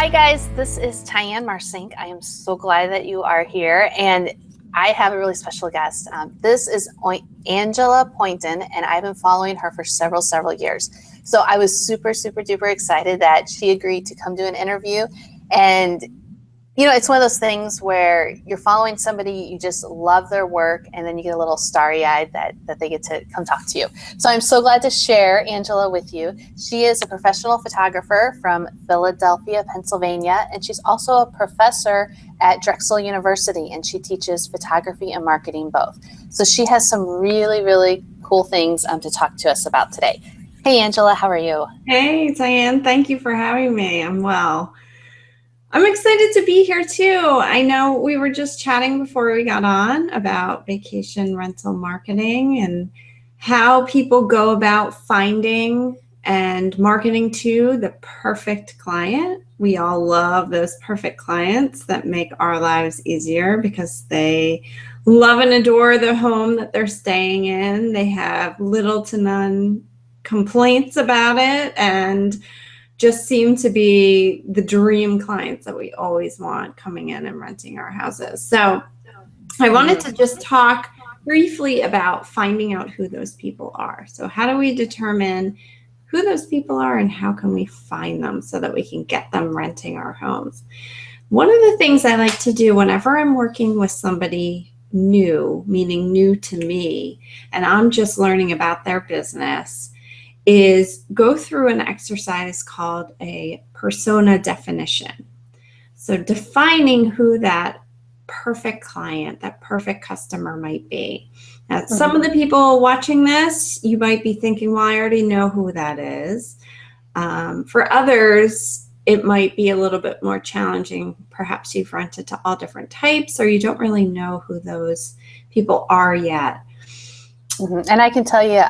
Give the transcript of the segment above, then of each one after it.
Hi guys, this is Tyann Marcink. I am so glad that you are here, and I have a really special guest. This is Angela Pointon, and I've been following her for several years. So I was super duper excited that she agreed to come do an interview. And you know, it's one of those things where you're following somebody, you just love their work, and then you get a little starry-eyed that they get to come talk to you. So I'm so glad to share Angela with you. She is a professional photographer from Philadelphia, Pennsylvania, and she's also a professor at Drexel University, and she teaches photography and marketing both. So she has some really cool things to talk to us about today. Hey, Angela, how are you? Hey, Tyann, thank you for having me. I'm well. I'm excited to be here too. I know we were just chatting before we got on about vacation rental marketing and how people go about finding and marketing to the perfect client. We all love those perfect clients that make our lives easier because they love and adore the home that they're staying in. They have little to none complaints about it and just seem to be the dream clients that we always want coming in and renting our houses. So I wanted to just talk briefly about finding out who those people are. So how do we determine who those people are and how can we find them so that we can get them renting our homes? One of the things I like to do whenever I'm working with somebody new, meaning new to me, and I'm just learning about their business, is go through an exercise called a persona definition. So defining who that perfect client, that perfect customer might be. Now, some of the people watching this, you might be thinking, well, I already know who that is. For others, it might be a little bit more challenging. Perhaps you've rented to all different types or you don't really know who those people are yet. And I can tell you,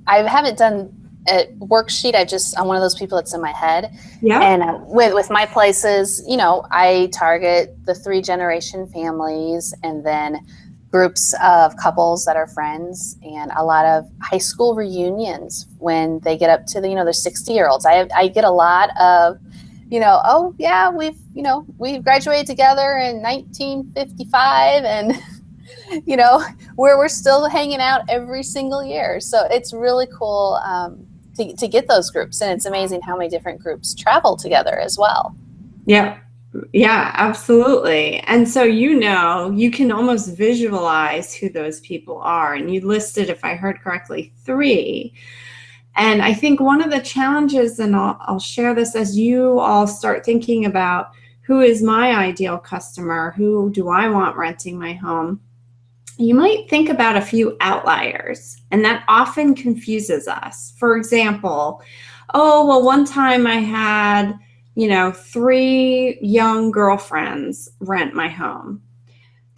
I haven't done a worksheet. I'm one of those people that's in my head. Yeah. And with my places, you know, I target the 3-generation families and then groups of couples that are friends and a lot of high school reunions when they get up to the, you know, they're 60-year-olds. I get a lot of, you know, oh yeah, we graduated together in 1955 and you know, where we're still hanging out every single year. So it's really cool to get those groups. And it's amazing how many different groups travel together as well. Yeah. Yeah, absolutely. And so, you know, you can almost visualize who those people are. And you listed, if I heard correctly, 3. And I think one of the challenges, and I'll share this as you all start thinking about who is my ideal customer, who do I want renting my home, you might think about a few outliers, and that often confuses us. For example, oh, well, one time I had, 3 young girlfriends rent my home.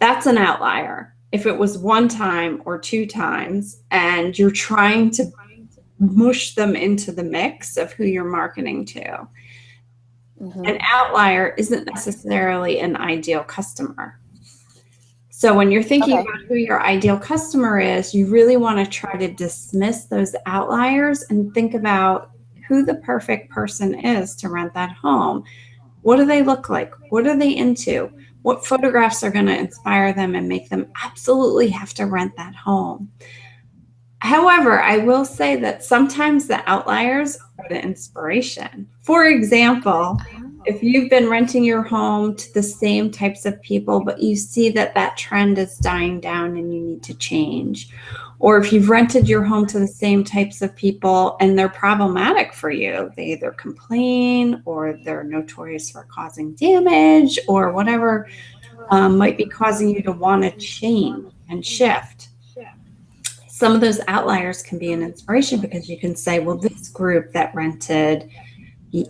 That's an outlier. If it was one time or 2 times, and you're trying to mush them into the mix of who you're marketing to, an outlier isn't necessarily an ideal customer. So when you're thinking about who your ideal customer is, you really want to try to dismiss those outliers and think about who the perfect person is to rent that home. What do they look like? What are they into? What photographs are going to inspire them and make them absolutely have to rent that home? However, I will say that sometimes the outliers are the inspiration. For example, if you've been renting your home to the same types of people, but you see that that trend is dying down and you need to change, or if you've rented your home to the same types of people and they're problematic for you, they either complain or they're notorious for causing damage or whatever might be causing you to want to change and shift. Some of those outliers can be an inspiration because you can say, well, this group that rented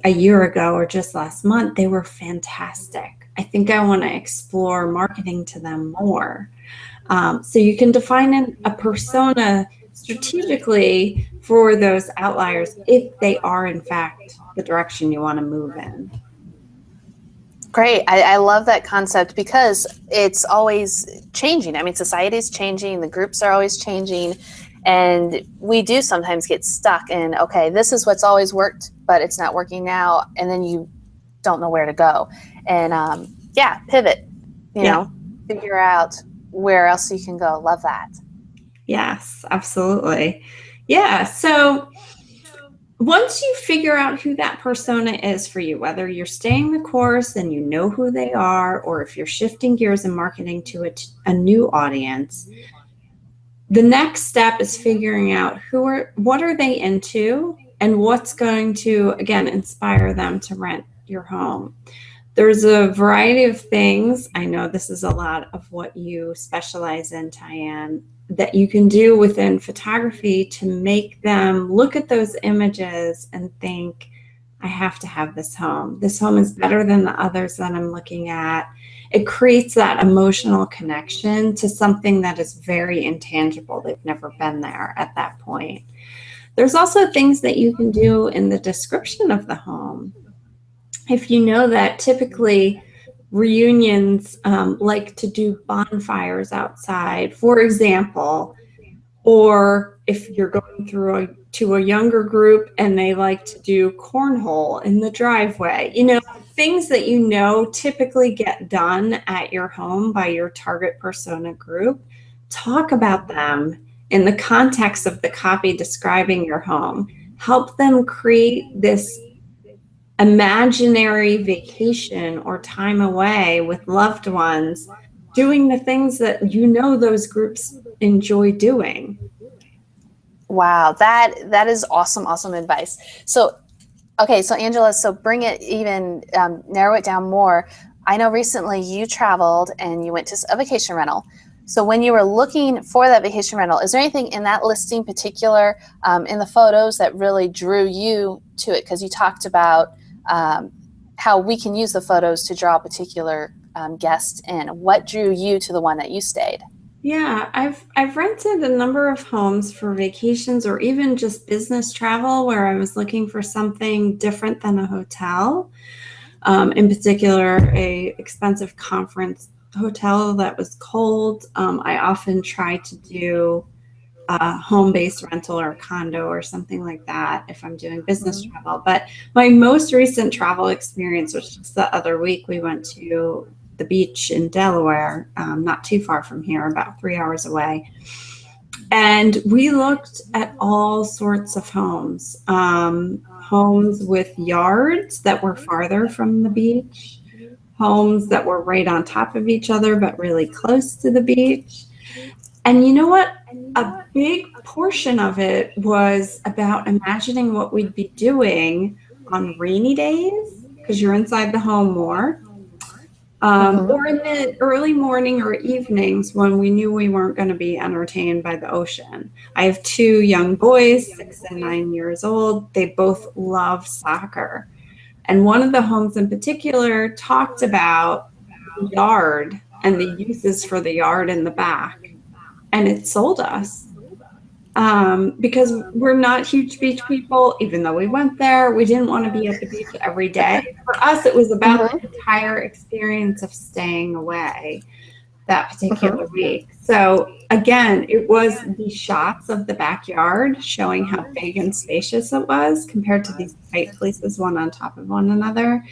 a year ago or just last month, they were fantastic. I think I want to explore marketing to them more. So you can define a persona strategically for those outliers if they are, in fact, the direction you want to move in. Great. I love that concept because it's always changing. I mean, society's changing, the groups are always changing, and we do sometimes get stuck in, okay, this is what's always worked, but it's not working now. And then you don't know where to go. And pivot, figure out where else you can go. Love that. Yes, absolutely. Yeah. So once you figure out who that persona is for you, whether you're staying the course and you know who they are, or if you're shifting gears and marketing to a new audience, the next step is figuring out what are they into and what's going to, again, inspire them to rent your home. There's a variety of things. I know this is a lot of what you specialize in, Tyann, that you can do within photography to make them look at those images and think, I have to have this home. This home is better than the others that I'm looking at. It creates that emotional connection to something that is very intangible. They've never been there at that point. There's also things that you can do in the description of the home. If you know that typically reunions like to do bonfires outside, for example, or if you're going through to a younger group and they like to do cornhole in the driveway, things that typically get done at your home by your target persona group, talk about them in the context of the copy describing your home. Help them create this imaginary vacation or time away with loved ones, doing the things that those groups enjoy doing. Wow, that is awesome advice. So Angela, so bring it even, narrow it down more. I know recently you traveled and you went to a vacation rental. So when you were looking for that vacation rental, is there anything in that listing particular, in the photos, that really drew you to it? Because you talked about how we can use the photos to draw a particular guest in. What drew you to the one that you stayed? Yeah, I've rented a number of homes for vacations or even just business travel where I was looking for something different than a hotel. In particular, a expensive conference hotel that was cold. I often try to do a home-based rental or a condo or something like that if I'm doing business travel. But my most recent travel experience was just the other week. We went to the beach in Delaware, not too far from here, about 3 hours away. And we looked at all sorts of homes, homes with yards that were farther from the beach, homes that were right on top of each other, but really close to the beach. And you know what? A big portion of it was about imagining what we'd be doing on rainy days, because you're inside the home more, or in the early morning or evenings when we knew we weren't going to be entertained by the ocean. I have 2 young boys, 6 and 9 years old. They both love soccer. And one of the homes in particular talked about the yard and the uses for the yard in the back. And it sold us. Because we're not huge beach people, even though we went there. We didn't want to be at the beach every day. For us, it was about the entire experience of staying away that particular week. So again, it was the shots of the backyard showing how big and spacious it was compared to these tight places, one on top of one another.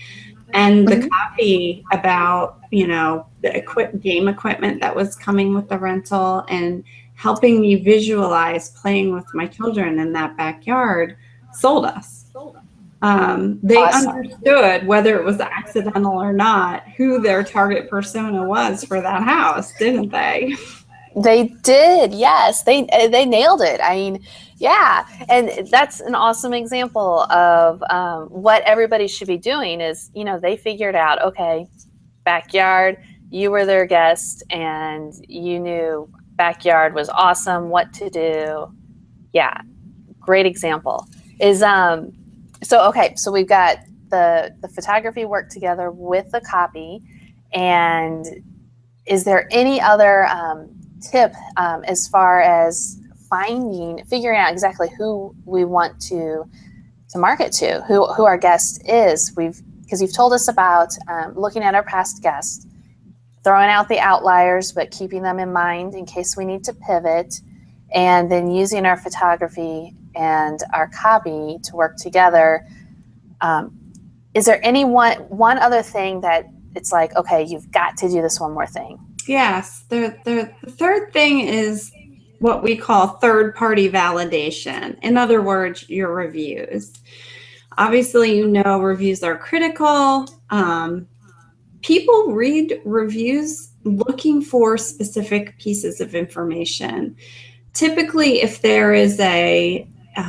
And the copy about, the game equipment that was coming with the rental and helping me visualize playing with my children in that backyard sold us. They understood, whether it was accidental or not, who their target persona was for that house, didn't they? They did, yes. They nailed it. I mean, yeah, and that's an awesome example of what everybody should be doing is, they figured out, okay, backyard, you were their guest and you knew backyard was awesome, what to do. Yeah, great example. So we've got the photography work together with the copy, and is there any other tip as far as figuring out exactly who we want to market to, who our guest is? Because you've told us about looking at our past guests, throwing out the outliers, but keeping them in mind in case we need to pivot, and then using our photography and our copy to work together. Is there any one other thing that it's like, okay, you've got to do this one more thing? Yes. The third thing is what we call third-party validation. In other words, your reviews. Obviously, you know, reviews are critical. People read reviews looking for specific pieces of information. Typically, if there is a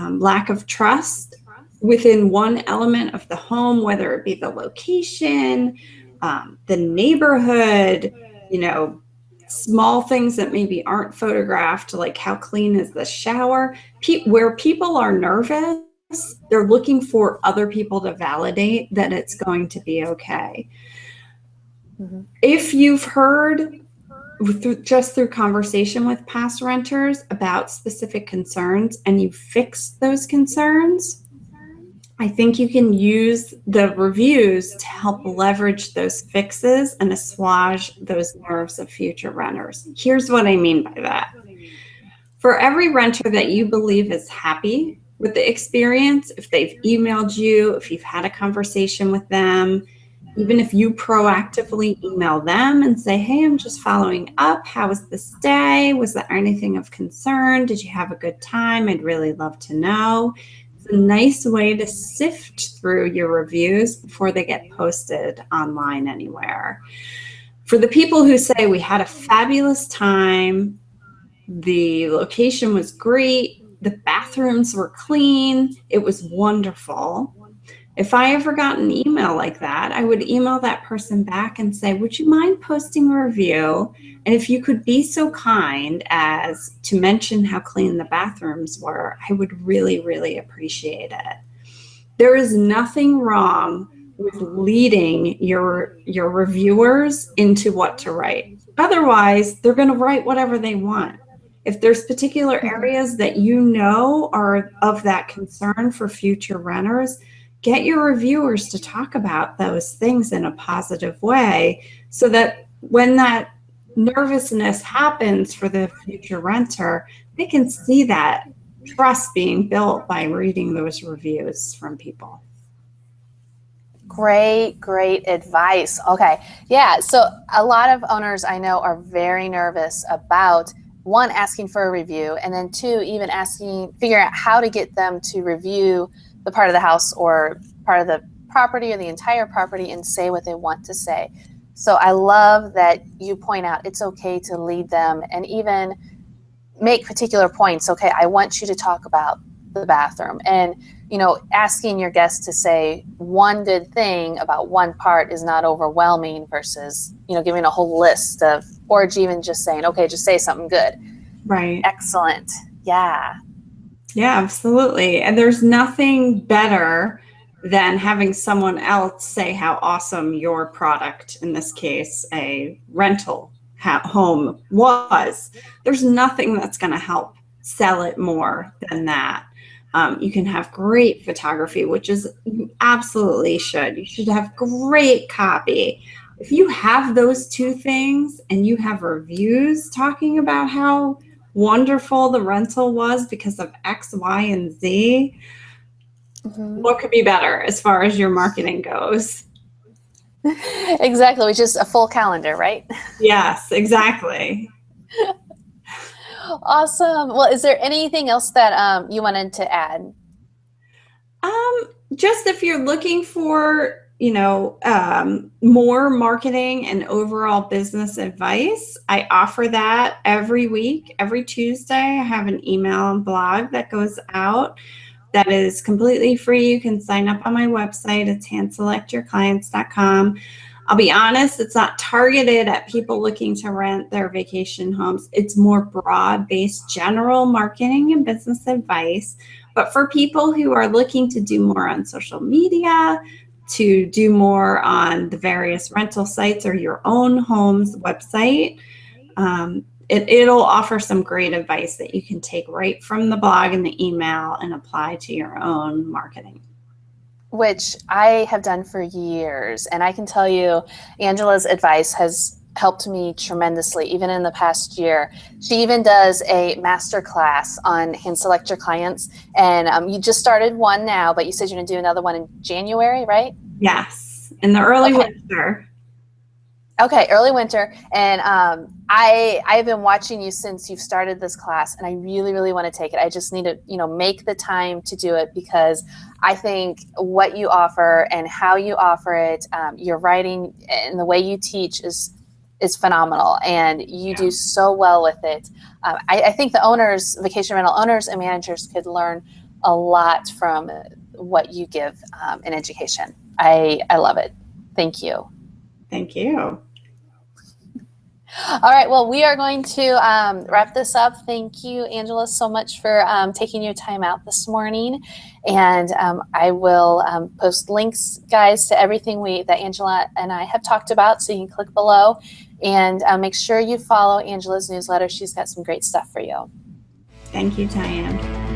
lack of trust within one element of the home, whether it be the location, the neighborhood, you know, small things that maybe aren't photographed, like how clean is the shower, where people are nervous, they're looking for other people to validate that it's going to be okay. Mm-hmm. If you've heard just through conversation with past renters about specific concerns and you fixed those concerns, I think you can use the reviews to help leverage those fixes and assuage those nerves of future renters. Here's what I mean by that. For every renter that you believe is happy with the experience, if they've emailed you, if you've had a conversation with them, even if you proactively email them and say, hey, I'm just following up. How was the stay? Was there anything of concern? Did you have a good time? I'd really love to know. It's a nice way to sift through your reviews before they get posted online anywhere. For the people who say, we had a fabulous time, the location was great, the bathrooms were clean, it was wonderful. If I ever got an email like that, I would email that person back and say, would you mind posting a review? And if you could be so kind as to mention how clean the bathrooms were, I would really, really appreciate it. There is nothing wrong with leading your reviewers into what to write. Otherwise, they're going to write whatever they want. If there's particular areas that you know are of that concern for future renters, get your reviewers to talk about those things in a positive way so that when that nervousness happens for the future renter, they can see that trust being built by reading those reviews from people. Great advice. Okay. Yeah. So a lot of owners I know are very nervous about, one, asking for a review, and then two, even figuring out how to get them to review the part of the house or part of the property or the entire property and say what they want to say. So I love that you point out it's okay to lead them and even make particular points. Okay, I want you to talk about the bathroom, and asking your guests to say one good thing about one part is not overwhelming versus giving a whole list of, or even just saying, okay, just say something good. Right. Excellent. Yeah, absolutely. And there's nothing better than having someone else say how awesome your product, in this case a rental home, was. There's nothing that's going to help sell it more than that. You can have great photography, which is, you absolutely should. You should have great copy. If you have those two things and you have reviews talking about how wonderful the rental was because of X, Y, and Z, what could be better as far as your marketing goes? Exactly, which is a full calendar, right? Yes, exactly. Awesome. Well, is there anything else that you wanted to add? Just if you're looking for, more marketing and overall business advice, I offer that every week. Every Tuesday, I have an email and blog that goes out that is completely free. You can sign up on my website at handselectyourclients.com. I'll be honest, it's not targeted at people looking to rent their vacation homes. It's more broad-based general marketing and business advice. But for people who are looking to do more on social media, to do more on the various rental sites or your own home's website, it'll offer some great advice that you can take right from the blog and the email and apply to your own marketing. Which I have done for years. And I can tell you, Angela's advice has helped me tremendously, even in the past year. She even does a master class on Hand Select Your Clients. And you just started one now, but you said you're going to do another one in January, right? Yes, in the early Okay. winter. Okay, early winter, and I've been watching you since you've started this class, and I really, really want to take it. I just need to, make the time to do it because I think what you offer and how you offer it, your writing and the way you teach is phenomenal, and you do so well with it. I think the owners, vacation rental owners and managers, could learn a lot from what you give in education. I love it. Thank you. Thank you. All right. Well, we are going to wrap this up. Thank you, Angela, so much for taking your time out this morning. And I will post links, guys, to everything that Angela and I have talked about. So you can click below and make sure you follow Angela's newsletter. She's got some great stuff for you. Thank you, Tyann.